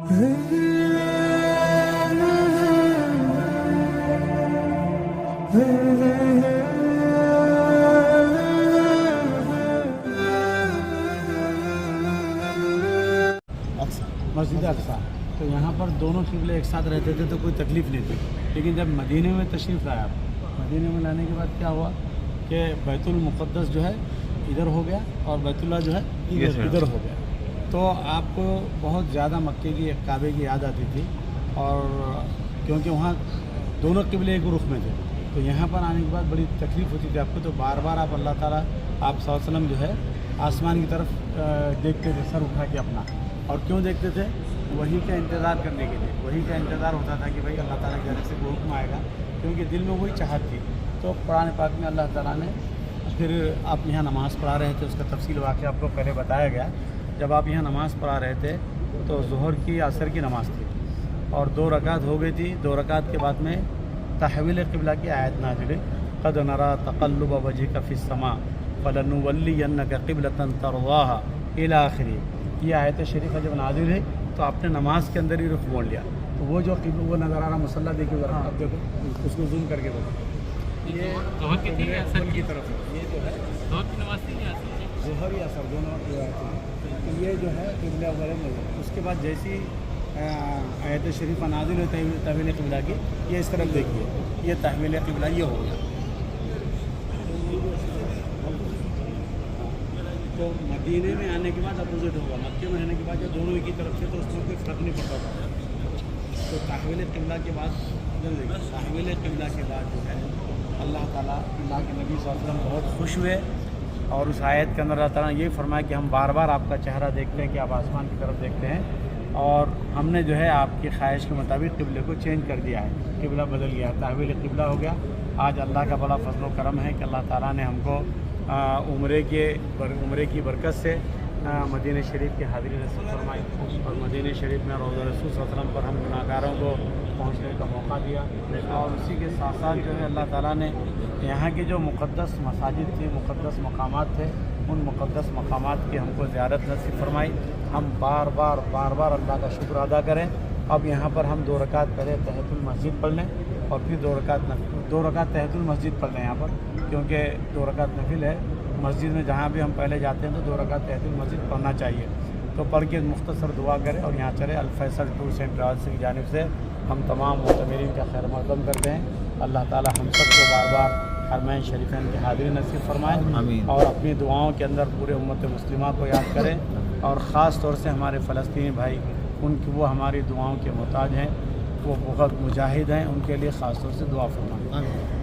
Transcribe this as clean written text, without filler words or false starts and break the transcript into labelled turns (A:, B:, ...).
A: مسجد اقصی تو یہاں پر دونوں قبلے ایک ساتھ رہتے تھے تو کوئی تکلیف نہیں تھی، لیکن جب مدینے میں تشریف لایا مدینے میں لانے کے بعد کیا ہوا کہ بیت المقدس جو ہے ادھر ہو گیا اور بیت اللہ جو ہے ادھر ہو گیا، تو آپ کو بہت زیادہ مکے کی کعبے کی یاد آتی تھی، اور کیونکہ وہاں دونوں قبلے ایک رخ میں تھے تو یہاں پر آنے کے بعد بڑی تکلیف ہوتی تھی آپ کو، تو بار بار آپ اللہ تعالیٰ آپ صلی اللہ علیہ وسلم جو ہے آسمان کی طرف دیکھتے تھے سر اٹھا کے اپنا، اور کیوں دیکھتے تھے؟ وہی کا انتظار کرنے کے لیے، وہی کا انتظار ہوتا تھا کہ بھائی اللہ تعالیٰ کی طرف سے کوئی حکم آئے گا، کیونکہ دل میں وہی چاہت تھی۔ تو قرآن پاک میں اللہ تعالیٰ نے پھر آپ یہاں نماز پڑھا رہے تھے، اس کا تفصیل واقعہ آپ کو پہلے بتایا گیا، جب آپ یہاں نماز پڑھا رہے تھے تو ظہر کی عصر کی نماز تھی اور 2 رکعت ہو گئی تھی، 2 رکعت کے بعد میں تحویل قبلہ کی آیت نازل قد نرى تقلب وجهك في السماء فلنولينك قبلة ترضاها الى آخری، یہ آیت شریفہ جب نازل ہے تو آپ نے نماز کے اندر ہی رخ موڑ لیا، تو وہ جو قبلہ وہ نظر آ رہا مصلی دیکھیے ذرا، آپ دیکھو اس کو زوم کر کے بتائیں، یہ ظہر کی تھی عصر کی طرف، یہ جو ہے ظہر کی نماز تھی، ظہر یا عصر دونوں تو یہ جو ہے قبلہ وغیرہ میں، اس کے بعد جیسی آیت شریفہ نازل ہے تحویل قبلہ کی، یہ اس طرف دیکھیے، یہ تحویل قبلہ یہ ہو گیا، تو مدینے میں آنے کے بعد اپوزٹ ہوگا، مکے میں آنے کے بعد جب دونوں ایک ہی طرف سے تو اس میں کوئی فرق نہیں پڑتا تھا، تو تحویل قبلہ کے بعد تحویل قبلہ کے بعد جو ہے اللہ تعالیٰ اللہ کے نبی صلی اللہ علیہ وسلم بہت خوش ہوئے، اور اس آیت کے اندر اللہ تعالیٰ نے یہ فرمایا کہ ہم بار بار آپ کا چہرہ دیکھتے ہیں کہ آپ آسمان کی طرف دیکھتے ہیں، اور ہم نے جو ہے آپ کی خواہش کے مطابق قبلے کو چینج کر دیا ہے، قبلہ بدل گیا، تحویل قبلہ ہو گیا۔ آج اللہ کا بڑا فضل و کرم ہے کہ اللہ تعالیٰ نے ہم کو عمرے کی برکت سے مدینہ شریف کی حاضری نصیب فرمائی، اور مدینہ شریف میں روضہ رسول صلی اللہ علیہ وسلم پر ہم گناہ گاروں کو پہنچنے کا موقع دیا، اور اسی کے ساتھ ساتھ جو ہے اللہ تعالیٰ نے یہاں کی جو مقدس مساجد تھی، مقدس مقامات تھے، ان مقدس مقامات کی ہم کو زیارت نصیب فرمائی۔ ہم بار بار اللہ کا شکر ادا کریں۔ اب یہاں پر ہم 2 رکعت پہلے تحیۃ المسجد پڑھ لیں، اور پھر 2 رکعت تحیۃ المسجد پڑھ لیں یہاں پر، کیونکہ 2 رکعت نفل ہے مسجد میں، جہاں بھی ہم پہلے جاتے ہیں تو 2 رکعت تحیۃ المسجد پڑھنا چاہیے، تو پڑھ کے مختصر دعا کریں اور یہاں چلے۔ الفیصل ٹورس اینڈ ٹریولس کی جانب سے ہم تمام معتمرین کا خیر مقدم کرتے ہیں، اللہ تعالی ہم سب کو بار بار حرمین شریفین کی حاضری نصیب فرمائیں، اور اپنی دعاؤں کے اندر پورے امت مسلمہ کو یاد کریں، اور خاص طور سے ہمارے فلسطینی بھائی، ان کی وہ ہماری دعاؤں کے محتاج ہیں، وہ بہت مجاہد ہیں، ان کے لیے خاص طور سے دعا فرمائیں۔